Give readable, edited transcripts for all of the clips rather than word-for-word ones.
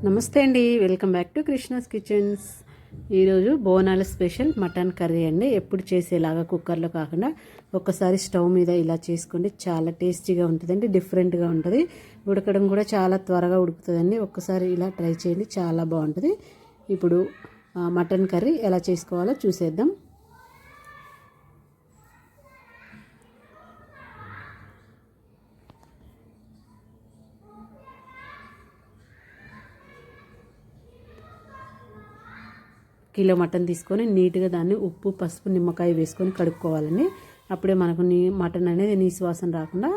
నమస్తే అండి, welcome back to Krishna's kitchens. ఈరోజు బోనాల స్పెషల్ మటన్ కర్రీ అండి. ఎప్పుడు చేసేలాగా కుక్కర్లో కాకుండా ఒక్కసారి స్టవ్ మీద ఇలా చేసుకోండి. చాలా టేస్టీగా ఉంటుందండి, డిఫరెంట్గా ఉంటుంది. ఉడకడం కూడా చాలా త్వరగా ఉడుకుతుందండి. ఒక్కసారి ఇలా ట్రై చేయండి, చాలా బాగుంటుంది. ఇప్పుడు మటన్ కర్రీ ఎలా చేసుకోవాలో చూసేద్దాం. కిలో మటన్ తీసుకొని నీట్గా దాన్ని ఉప్పు, పసుపు, నిమ్మకాయ వేసుకొని కడుక్కోవాలండి. అప్పుడే మనకు మటన్ అనేది నీసు వాసన రాకుండా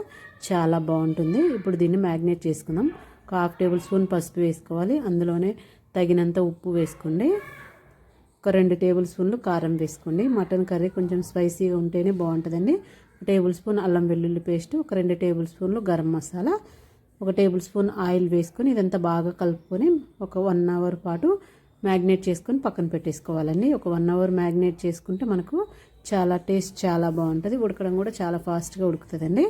చాలా బాగుంటుంది. ఇప్పుడు దీన్ని మ్యాగ్నేట్ చేసుకుందాం. ఒక 1/2 టేబుల్ స్పూన్ పసుపు వేసుకోవాలి. అందులోనే తగినంత ఉప్పు వేసుకోండి. ఒక 2 టేబుల్ స్పూన్లు కారం వేసుకోండి. మటన్ కర్రీ కొంచెం స్పైసీగా ఉంటేనే బాగుంటుందండి. 1 టేబుల్ స్పూన్ అల్లం వెల్లుల్లి పేస్ట్, ఒక 2 టేబుల్ స్పూన్లు garam masala, 1 table spoon oil వేసుకొని ఇదంతా బాగా కలుపుకొని ఒక 1 అవర్ పాటు మ్యాగ్నేట్ చేసుకొని పక్కన పెట్టేసుకోవాలండి. ఒక 1 అవర్ మ్యాగ్నేట్ చేసుకుంటే మనకు చాలా బాగుంటుంది. ఉడకడం కూడా చాలా ఫాస్ట్గా ఉడుకుతుందండి.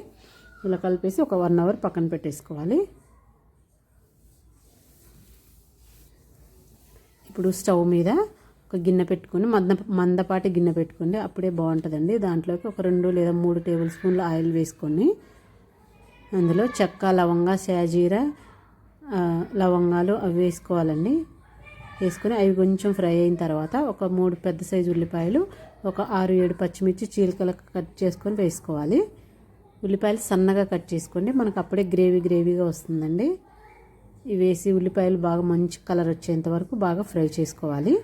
ఇలా కలిపేసి ఒక 1 అవర్ పక్కన పెట్టేసుకోవాలి. ఇప్పుడు స్టవ్ మీద ఒక గిన్నె పెట్టుకొని మందపాటి గిన్నె పెట్టుకోండి, అప్పుడే బాగుంటుందండి. దాంట్లోకి ఒక 2 లేదా 3 టేబుల్ స్పూన్లు ఆయిల్ వేసుకొని అందులో చెక్క, లవంగా, షాజీరా, లవంగాలు అవి వేసుకోవాలండి. వేసుకొని అవి కొంచెం ఫ్రై అయిన తర్వాత ఒక 3 పెద్ద సైజు ఉల్లిపాయలు, ఒక 6-7 పచ్చిమిర్చి చీలికలకు కట్ చేసుకొని వేసుకోవాలి. ఉల్లిపాయలు సన్నగా కట్ చేసుకోండి, మనకు అప్పుడే గ్రేవీగా వస్తుందండి. ఇవి వేసి ఉల్లిపాయలు బాగా మంచి కలర్ వచ్చేంత వరకు బాగా ఫ్రై చేసుకోవాలి.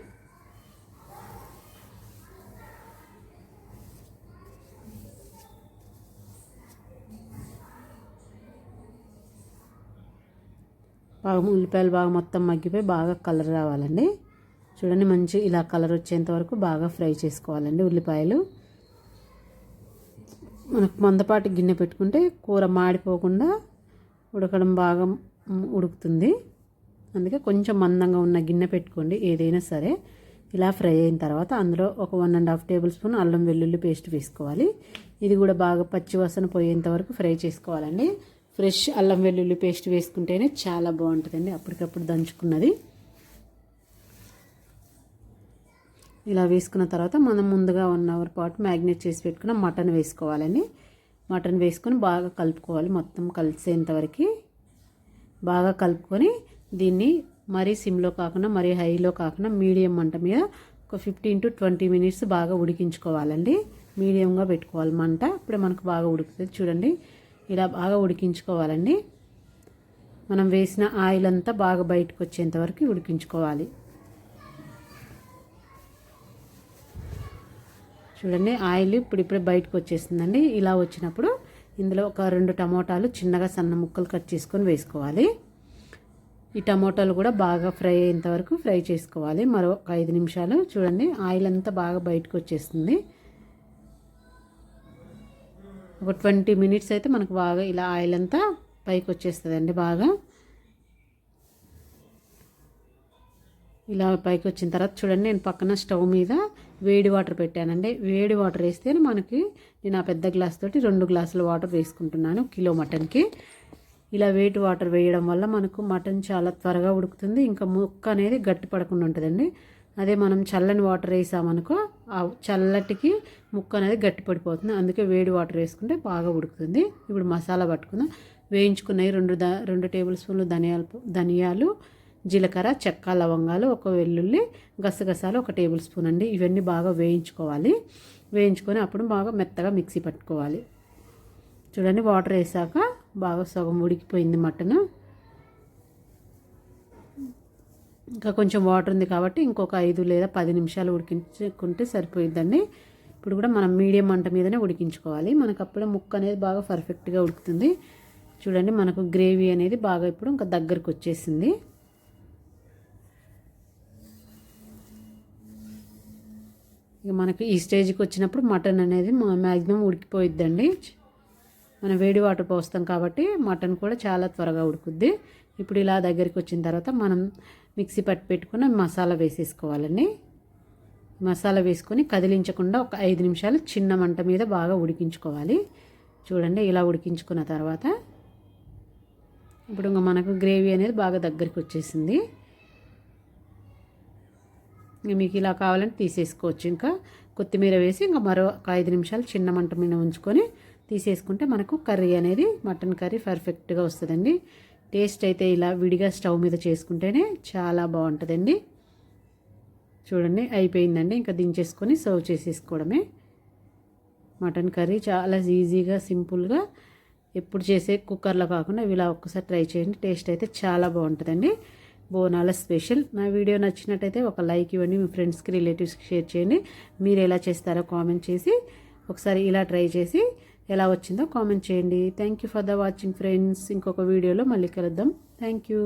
ఉల్లిపాయలు బాగా మొత్తం మగ్గిపోయి బాగా కలర్ రావాలండి. చూడండి, మంచి ఇలా కలర్ వచ్చేంత వరకు బాగా ఫ్రై చేసుకోవాలండి ఉల్లిపాయలు. మనకు మందపాటి గిన్నె పెట్టుకుంటే కూర మాడిపోకుండా ఉడకడం బాగా ఉడుకుతుంది. అందుకే కొంచెం మందంగా ఉన్న గిన్నె పెట్టుకోండి ఏదైనా సరే. ఇలా ఫ్రై అయిన తర్వాత అందులో ఒక 1.5 టేబుల్ స్పూన్ అల్లం వెల్లుల్లి పేస్ట్ వేసుకోవాలి. ఇది కూడా బాగా పచ్చివాసన పోయేంత వరకు ఫ్రై చేసుకోవాలండి. ఫ్రెష్ అల్లం వెల్లుల్లి పేస్ట్ వేసుకుంటేనే చాలా బాగుంటుందండి, అప్పటికప్పుడు దంచుకున్నది. ఇలా వేసుకున్న తర్వాత మనం ముందుగా 1 అవర్ పాటు మ్యాగ్నేట్ చేసి పెట్టుకున్న మటన్ వేసుకోవాలండి. మటన్ వేసుకొని బాగా కలుపుకోవాలి, మొత్తం కలిసేంతవరకు బాగా కలుపుకొని దీన్ని మరీ సిమ్లో కాకుండా మరీ హైలో కాకుండా మీడియం మంట మీద ఒక 15 to 20 మినిట్స్ బాగా ఉడికించుకోవాలండి. మీడియంగా పెట్టుకోవాలి మంట, అప్పుడే మనకు బాగా ఉడుకుతుంది. చూడండి, ఇలా బాగా ఉడికించుకోవాలండి. మనం వేసిన ఆయిల్ అంతా బాగా బయటకు వచ్చేంత వరకు ఉడికించుకోవాలి. చూడండి, ఆయిల్ ఇప్పుడిప్పుడే బయటకు వచ్చేస్తుందండి. ఇలా వచ్చినప్పుడు ఇందులో ఒక 2 టమోటాలు చిన్నగా సన్న ముక్కలు కట్ చేసుకొని వేసుకోవాలి. ఈ టమోటాలు కూడా బాగా ఫ్రై అయ్యేంత వరకు ఫ్రై చేసుకోవాలి. మరో 5 నిమిషాలు. చూడండి, ఆయిల్ అంతా బాగా బయటకు వచ్చేస్తుంది. ఒక 20 మినిట్స్ అయితే మనకు బాగా ఇలా ఆయిల్ అంతా పైకి వచ్చేస్తుందండి. బాగా ఇలా పైకి వచ్చిన తర్వాత చూడండి, నేను పక్కన స్టవ్ మీద వేడి వాటర్ పెట్టానండి. వేడి వాటర్ వేస్తే మనకి నేను ఆ పెద్ద గ్లాస్ తోటి 2 గ్లాసుల వాటర్ వేసుకుంటున్నాను కిలో మటన్కి. ఇలా వేడి వాటర్ వేయడం వల్ల మనకు మటన్ చాలా త్వరగా ఉడుకుతుంది, ఇంకా ముక్క అనేది గట్టి పడకుండా ఉంటుందండి. అదే మనం చల్లని వాటర్ వేసామనుకో ఆ చల్లటికి ముక్క అనేది గట్టి పడిపోతుంది. అందుకే వేడి వాటర్ వేసుకుంటే బాగా ఉడుకుతుంది. ఇప్పుడు మసాలా పట్టుకుందాం. వేయించుకున్నవి 2 టేబుల్ స్పూన్లు ధనియాలు, జీలకర్ర, చెక్క, లవంగాలు, ఒక వెల్లుల్లి, గసగసాలు 1 టేబుల్ స్పూన్ అండి. ఇవన్నీ బాగా వేయించుకోవాలి. వేయించుకొని అప్పుడు బాగా మెత్తగా మిక్సీ పట్టుకోవాలి. చూడండి, వాటర్ వేసాక బాగా సగం ఉడికిపోయింది మటన్. ఇంకా కొంచెం వాటర్ ఉంది కాబట్టి ఇంకొక 5 లేదా 10 నిమిషాలు ఉడికించుకుంటే సరిపోయిద్దండి. ఇప్పుడు కూడా మనం మీడియం మంట మీదనే ఉడికించుకోవాలి. మనకు అప్పుడే ముక్క అనేది బాగా పర్ఫెక్ట్గా ఉడుకుతుంది. చూడండి, మనకు గ్రేవీ అనేది బాగా ఇప్పుడు ఇంకా దగ్గరకు వచ్చేసింది. ఇక మనకి ఈ స్టేజ్కి వచ్చినప్పుడు మటన్ అనేది మ్యాక్సిమం ఉడికిపోయిద్దండి. మనం వేడి వాటర్ పోస్తాం కాబట్టి మటన్ కూడా చాలా త్వరగా ఉడుకుద్ది. ఇప్పుడు ఇలా దగ్గరికి వచ్చిన తర్వాత మనం మిక్సీ పట్టి పెట్టుకున్న మసాలా వేసేసుకోవాలండి. మసాలా వేసుకొని కదిలించకుండా ఒక 5 నిమిషాలు చిన్న మంట మీద బాగా ఉడికించుకోవాలి. చూడండి, ఇలా ఉడికించుకున్న తర్వాత ఇప్పుడు ఇంకా మనకు గ్రేవీ అనేది బాగా దగ్గరికి వచ్చేసింది. మీకు ఇలా కావాలంటే తీసేసుకోవచ్చు. ఇంకా కొత్తిమీర వేసి ఇంకా మరో ఒక 5 నిమిషాలు చిన్న మంట మీద ఉంచుకొని తీసేసుకుంటే మనకు కర్రీ అనేది మటన్ కర్రీ పర్ఫెక్ట్గా వస్తుందండి. టేస్ట్ అయితే ఇలా విడిగా స్టవ్ మీద చేసుకుంటేనే చాలా బాగుంటుందండి. చూడండి అయిపోయిందండి. ఇంకా దించేసుకొని సర్వ్ చేసేసుకోవడమే. మటన్ కర్రీ చాలా ఈజీగా సింపుల్గా ఎప్పుడు చేసే కుక్కర్లో కాకుండా ఇలా ఒక్కసారి ట్రై చేయండి. టేస్ట్ అయితే చాలా బాగుంటుందండి. బోనాల స్పెషల్. నా వీడియో నచ్చినట్టయితే ఒక లైక్ ఇవ్వండి. మీ ఫ్రెండ్స్కి రిలేటివ్స్కి షేర్ చేయండి. మీరు ఎలా చేస్తారో కామెంట్ చేసి ఒకసారి ఇలా ట్రై చేసి ఎలా వచ్చిందో కామెంట్ చేయండి. Thank you for the watching friends. ఇంకొక వీడియోలో మళ్ళీ కలుద్దాం. Thank you.